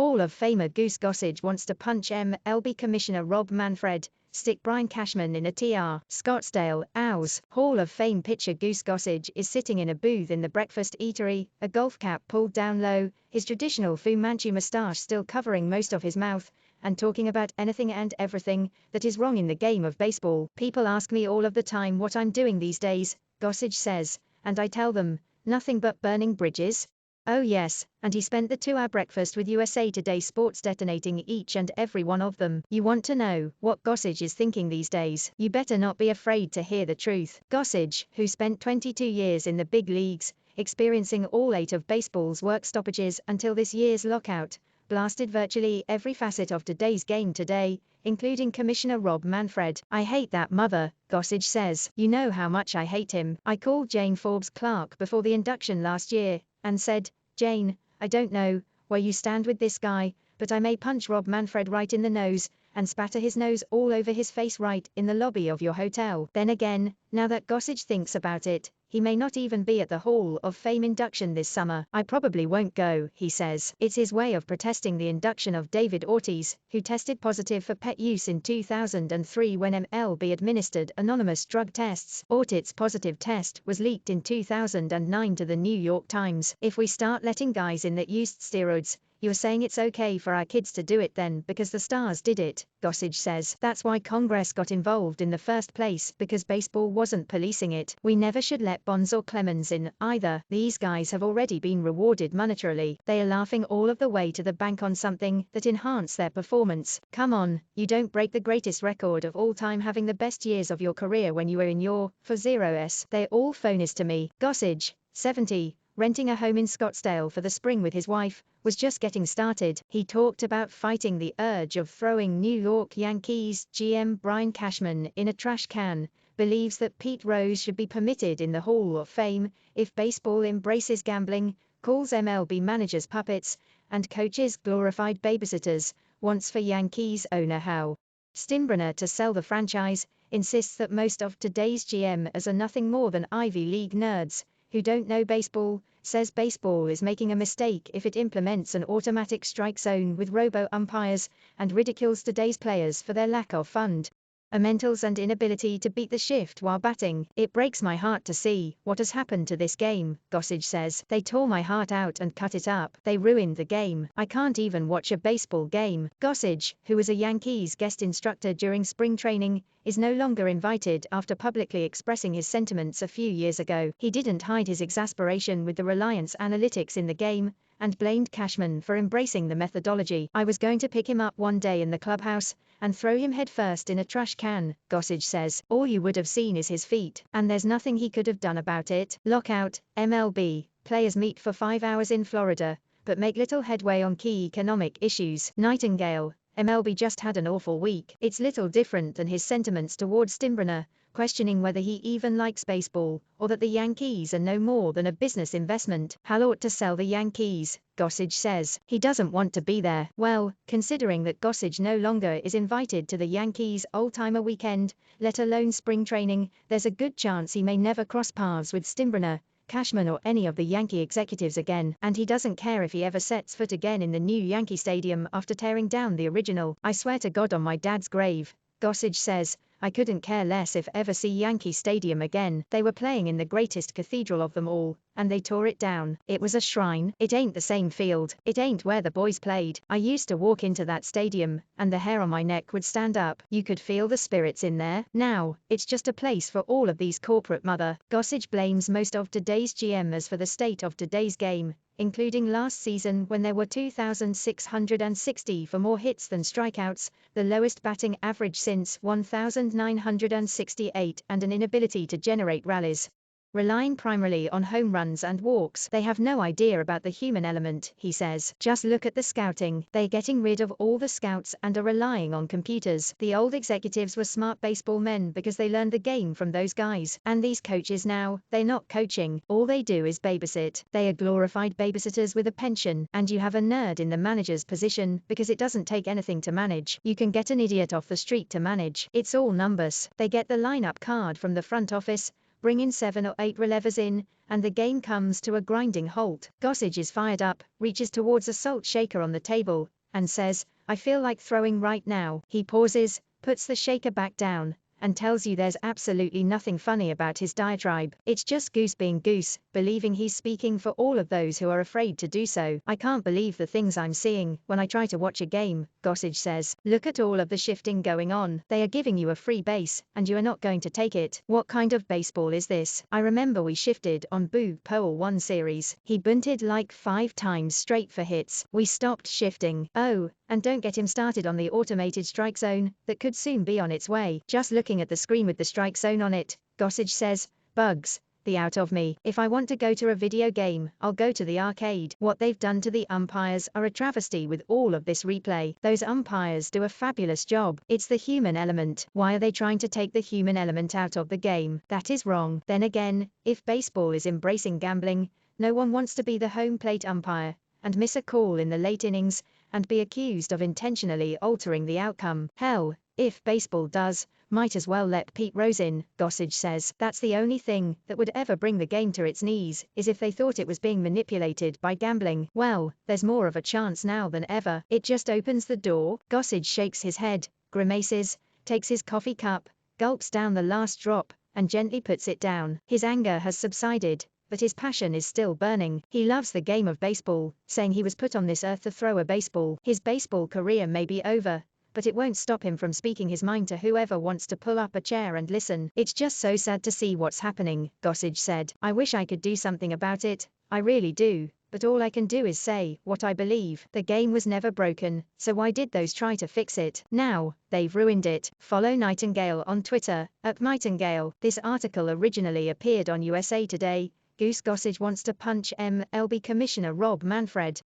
Hall of Famer Goose Gossage wants to punch MLB Commissioner Rob Manfred, stick Brian Cashman in a TR. Scottsdale, Owls. Hall of Fame pitcher Goose Gossage is sitting in a booth in the breakfast eatery, a golf cap pulled down low, his traditional Fu Manchu mustache still covering most of his mouth, and talking about anything and everything that is wrong in the game of baseball. People ask me all of the time what I'm doing these days, Gossage says, and I tell them, nothing but burning bridges. Oh yes, and he spent the 2-hour breakfast with USA Today Sports detonating each and every one of them. You want to know what Gossage is thinking these days? You better not be afraid to hear the truth. Gossage, who spent 22 years in the big leagues, experiencing all 8 of baseball's work stoppages until this year's lockout, blasted virtually every facet of today's game today, including Commissioner Rob Manfred. I hate that mother, Gossage says. You know how much I hate him. I called Jane Forbes Clark before the induction last year, and said, Jane, I don't know where you stand with this guy, but I may punch Rob Manfred right in the nose, and spatter his nose all over his face right in the lobby of your hotel. Then again, now that Gossage thinks about it, he may not even be at the Hall of Fame induction this summer. I probably won't go, he says. It's his way of protesting the induction of David Ortiz, who tested positive for pet use in 2003 when MLB administered anonymous drug tests. Ortiz's positive test was leaked in 2009 to the New York Times. If we start letting guys in that used steroids, you're saying it's okay for our kids to do it then because the stars did it, Gossage says. That's why Congress got involved in the first place, because baseball wasn't policing it. We never should let Bonds or Clemens in, either. These guys have already been rewarded monetarily. They are laughing all of the way to the bank on something that enhanced their performance. Come on, you don't break the greatest record of all time having the best years of your career when you were in your, for 0s. They're all phonies to me. Gossage, 70, renting a home in Scottsdale for the spring with his wife, was just getting started. He talked about fighting the urge of throwing New York Yankees GM Brian Cashman in a trash can, believes that Pete Rose should be permitted in the Hall of Fame if baseball embraces gambling, calls MLB managers puppets, and coaches glorified babysitters, wants for Yankees owner How Steinbrenner to sell the franchise, insists that most of today's GMs are nothing more than Ivy League nerds who don't know baseball, says baseball is making a mistake if it implements an automatic strike zone with robo-umpires, and ridicules today's players for their lack of fundamentals and inability to beat the shift while batting. It breaks my heart to see what has happened to this game, Gossage says. They tore my heart out and cut it up. They ruined the game. I can't even watch a baseball game. Gossage, who was a Yankees guest instructor during spring training, is no longer invited after publicly expressing his sentiments a few years ago. He didn't hide his exasperation with the reliance analytics in the game, and blamed Cashman for embracing the methodology. I was going to pick him up one day in the clubhouse and throw him headfirst in a trash can, Gossage says. All you would have seen is his feet, and there's nothing he could have done about it. Lockout, MLB. Players meet for 5 hours in Florida, but make little headway on key economic issues. Nightingale. MLB just had an awful week. It's little different than his sentiments towards Steinbrenner, questioning whether he even likes baseball, or that the Yankees are no more than a business investment. Hal ought to sell the Yankees, Gossage says. He doesn't want to be there. Well, considering that Gossage no longer is invited to the Yankees old-timer weekend, let alone spring training, there's a good chance he may never cross paths with Steinbrenner, Cashman or any of the Yankee executives again, and he doesn't care if he ever sets foot again in the new Yankee Stadium after tearing down the original. I swear to God on my dad's grave, Gossage says, I couldn't care less if ever see Yankee Stadium again. They were playing in the greatest cathedral of them all, and they tore it down. It was a shrine. It ain't the same field. It ain't where the boys played. I used to walk into that stadium, and the hair on my neck would stand up. You could feel the spirits in there. Now, it's just a place for all of these corporate mother. Gossage blames most of today's GMs for the state of today's game, including last season when there were 2,660 for more hits than strikeouts, the lowest batting average since 1,968, and an inability to generate rallies. Relying primarily on home runs and walks, they have no idea about the human element, he says. Just look at the scouting. They're getting rid of all the scouts and are relying on computers. The old executives were smart baseball men because they learned the game from those guys. And these coaches now, they're not coaching. All they do is babysit. They are glorified babysitters with a pension. And you have a nerd in the manager's position because it doesn't take anything to manage. You can get an idiot off the street to manage. It's all numbers. They get the lineup card from the front office, bring in 7 or 8 relievers in, and the game comes to a grinding halt. Gossage is fired up, reaches towards a salt shaker on the table, and says, "I feel like throwing right now." He pauses, puts the shaker back down, and tells you there's absolutely nothing funny about his diatribe. It's just Goose being Goose, believing he's speaking for all of those who are afraid to do so. "I can't believe the things I'm seeing when I try to watch a game," Gossage says. "Look at all of the shifting going on. They are giving you a free base, and you are not going to take it. What kind of baseball is this? I remember we shifted on Boog Powell one series. He bunted like 5 times straight for hits. We stopped shifting. Oh, and don't get him started on the automated strike zone that could soon be on its way." Just looking at the screen with the strike zone on it, Gossage says, "Bugs the out of me. If I want to go to a video game, I'll go to the arcade. What they've done to the umpires are a travesty with all of this replay. Those umpires do a fabulous job. It's the human element. Why are they trying to take the human element out of the game? That is wrong." Then again, if baseball is embracing gambling, no one wants to be the home plate umpire and miss a call in the late innings and be accused of intentionally altering the outcome. Hell, if baseball does, might as well let Pete Rose in, Gossage says. That's the only thing that would ever bring the game to its knees, is if they thought it was being manipulated by gambling. Well, there's more of a chance now than ever. It just opens the door. Gossage shakes his head, grimaces, takes his coffee cup, gulps down the last drop, and gently puts it down. His anger has subsided, but his passion is still burning. He loves the game of baseball, saying he was put on this earth to throw a baseball. His baseball career may be over, but it won't stop him from speaking his mind to whoever wants to pull up a chair and listen. "It's just so sad to see what's happening," Gossage said. "I wish I could do something about it. I really do. But all I can do is say what I believe. The game was never broken, so why did those try to fix it? Now, they've ruined it." Follow Nightingale on Twitter, @Nightingale. This article originally appeared on USA Today. Goose Gossage wants to punch MLB Commissioner Rob Manfred.